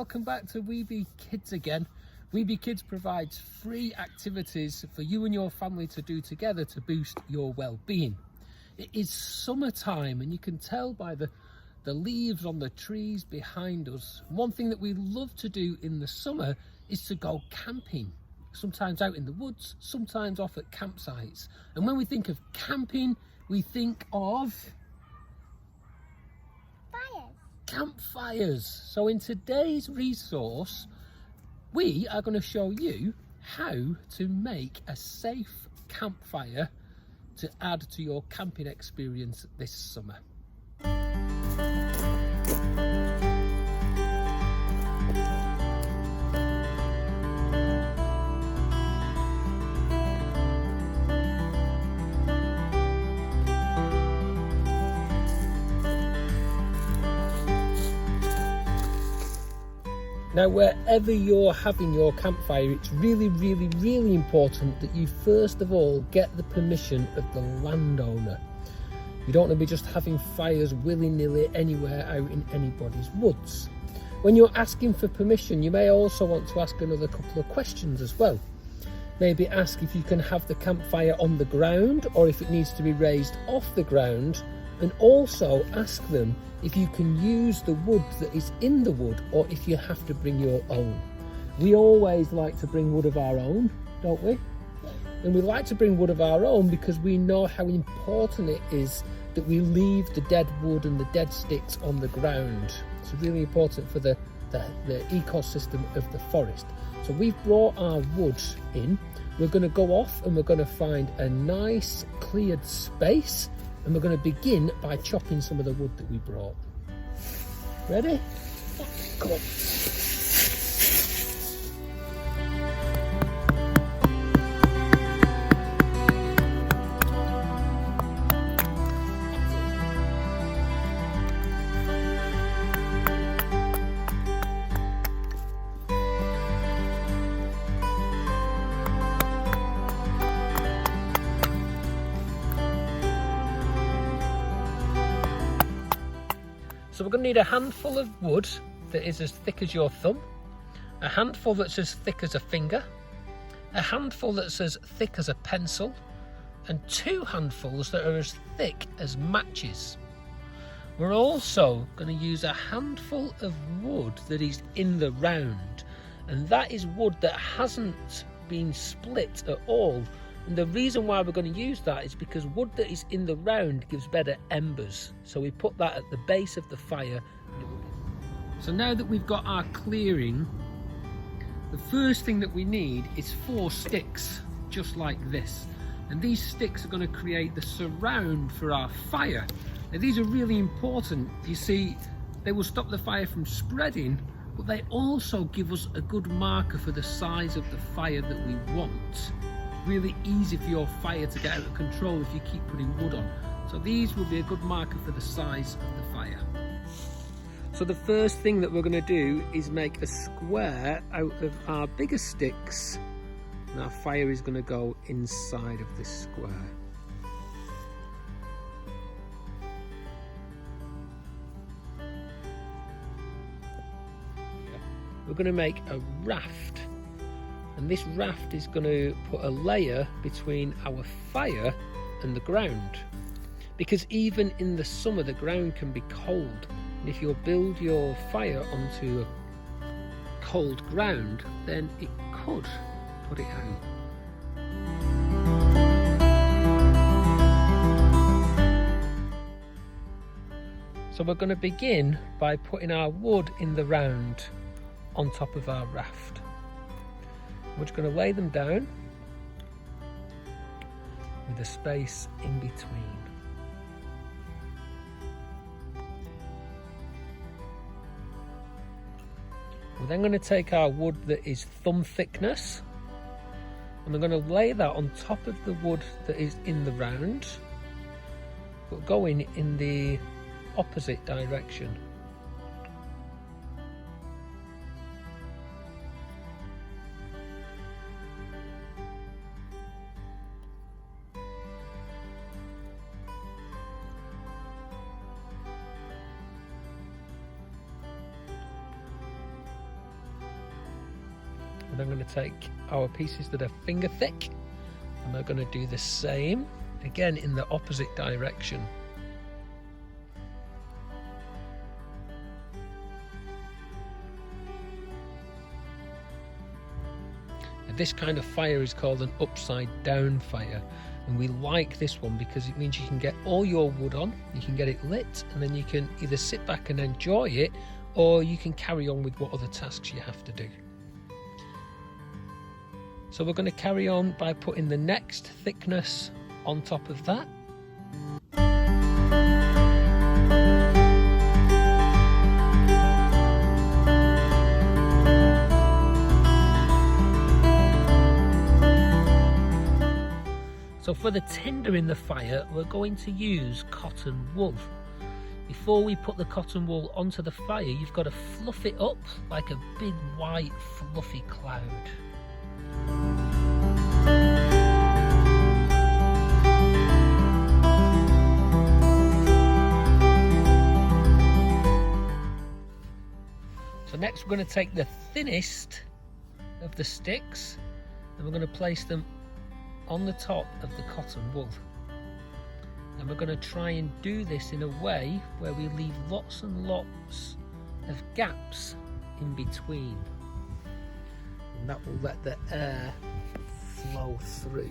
welcome back to We Be Kids again. We Be Kids provides free activities for you and your family to do together to boost your well-being. It is summertime and you can tell by the leaves on the trees behind us. One thing that we love to do in the summer is to go camping. Sometimes out in the woods, sometimes off at campsites. And when we think of camping, we think of campfires. So in today's resource, we are going to show you how to make a safe campfire to add to your camping experience this summer. Now, wherever you're having your campfire, it's really important that you first of all get the permission of the landowner. You don't want to be just having fires willy-nilly anywhere out in anybody's woods. When you're asking for permission, you may also want to ask another couple of questions as well. Maybe ask if you can have the campfire on the ground or if it needs to be raised off the ground, and also ask them if you can use the wood that is in the wood or if you have to bring your own. We always like to bring wood of our own, don't we? Yeah. And we like to bring wood of our own because we know how important it is that we leave the dead wood and the dead sticks on the ground. It's really important for the ecosystem of the forest. So we've brought our wood in. We're going to go off and we're going to find a nice cleared space, and we're going to begin by chopping some of the wood that we brought. Ready? Yeah. Come on. So we're going to need a handful of wood that is as thick as your thumb, a handful that's as thick as a finger, a handful that's as thick as a pencil, and 2 handfuls that are as thick as matches. We're also going to use a handful of wood that is in the round, and that is wood that hasn't been split at all. And the reason why we're going to use that is because wood that is in the round gives better embers. So we put that at the base of the fire. So now that we've got our clearing, the first thing that we need is 4 sticks, just like this. And these sticks are going to create the surround for our fire. Now these are really important. You see, they will stop the fire from spreading, but they also give us a good marker for the size of the fire that we want. Really easy for your fire to get out of control if you keep putting wood on. So these will be a good marker for the size of the fire. So the first thing that we're going to do is make a square out of our bigger sticks, and our fire is going to go inside of this square. We're going to make a raft. And this raft is going to put a layer between our fire and the ground, because even in the summer the ground can be cold, and if you build your fire onto a cold ground, then it could put it out. So we're going to begin by putting our wood in the round on top of our raft. We're just going to lay them down with a space in between. We're then going to take our wood that is thumb thickness, and we're going to lay that on top of the wood that is in the round, but going in the opposite direction. I'm going to take our pieces that are finger thick and we're going to do the same again in the opposite direction. This kind of fire is called an upside down fire, and we like this one because it means you can get all your wood on, you can get it lit, and then you can either sit back and enjoy it, or you can carry on with what other tasks you have to do. So we're going to carry on by putting the next thickness on top of that. So for the tinder in the fire, we're going to use cotton wool. Before we put the cotton wool onto the fire, you've got to fluff it up like a big white fluffy cloud. So next we're going to take the thinnest of the sticks and we're going to place them on the top of the cotton wool, and we're going to try and do this in a way where we leave lots and lots of gaps in between, and that will let the air flow through.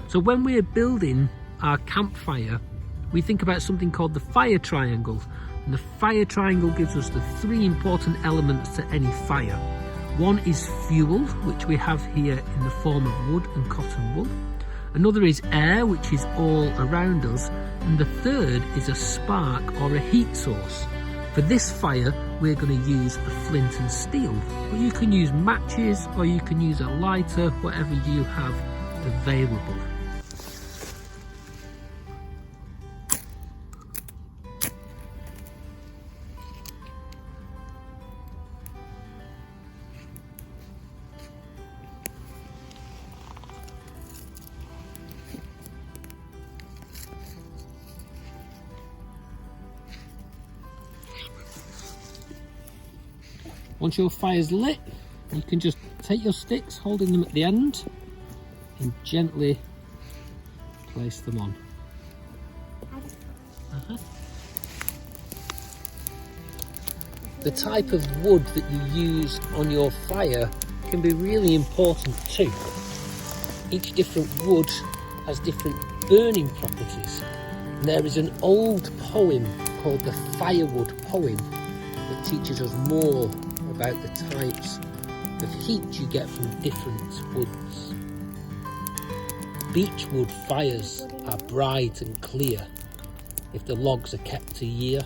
So when we're building our campfire, we think about something called the fire triangle, and the fire triangle gives us the three important elements to any fire. One is fuel, which we have here in the form of wood and cotton wool. Another is air, which is all around us. And the third is a spark or a heat source. For this fire, we're going to use a flint and steel. But you can use matches or you can use a lighter, whatever you have available. Once your fire's lit, you can just take your sticks, holding them at the end, and gently place them on. The type of wood that you use on your fire can be really important too. Each different wood has different burning properties. And there is an old poem called the Firewood Poem that teaches us more about the types of heat you get from different woods. Beechwood fires are bright and clear if the logs are kept a year.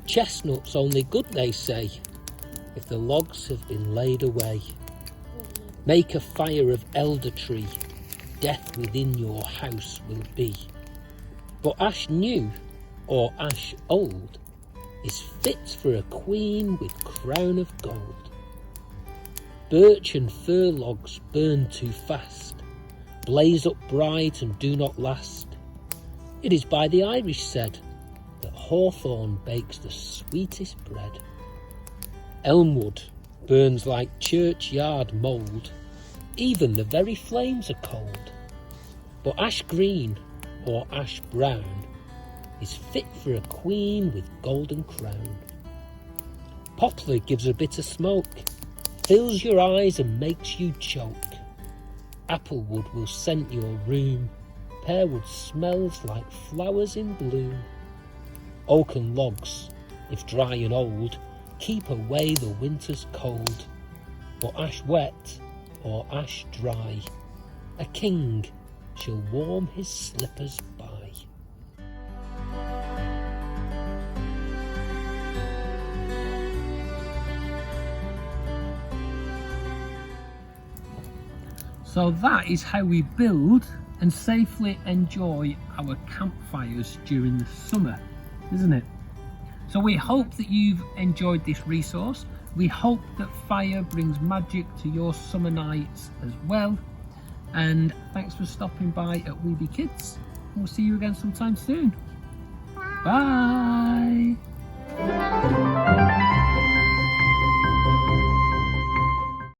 Chestnuts only good, they say, if the logs have been laid away. Make a fire of elder tree, death within your house will be. But ash new or ash old is fit for a queen with crown of gold. Birch and fir logs burn too fast, blaze up bright and do not last. It is by the Irish said that hawthorn bakes the sweetest bread. Elmwood burns like churchyard mould, even the very flames are cold. But ash green or ash brown is fit for a queen with golden crown. Poplar gives a bit of smoke, fills your eyes and makes you choke. Applewood will scent your room, pearwood smells like flowers in bloom. Oaken logs, if dry and old, keep away the winter's cold. But ash wet or ash dry, a king shall warm his slippers by. So that is how we build and safely enjoy our campfires during the summer, isn't it? So we hope that you've enjoyed this resource. We hope that fire brings magic to your summer nights as well. And thanks for stopping by at Weeby Kids. We'll see you again sometime soon. Bye.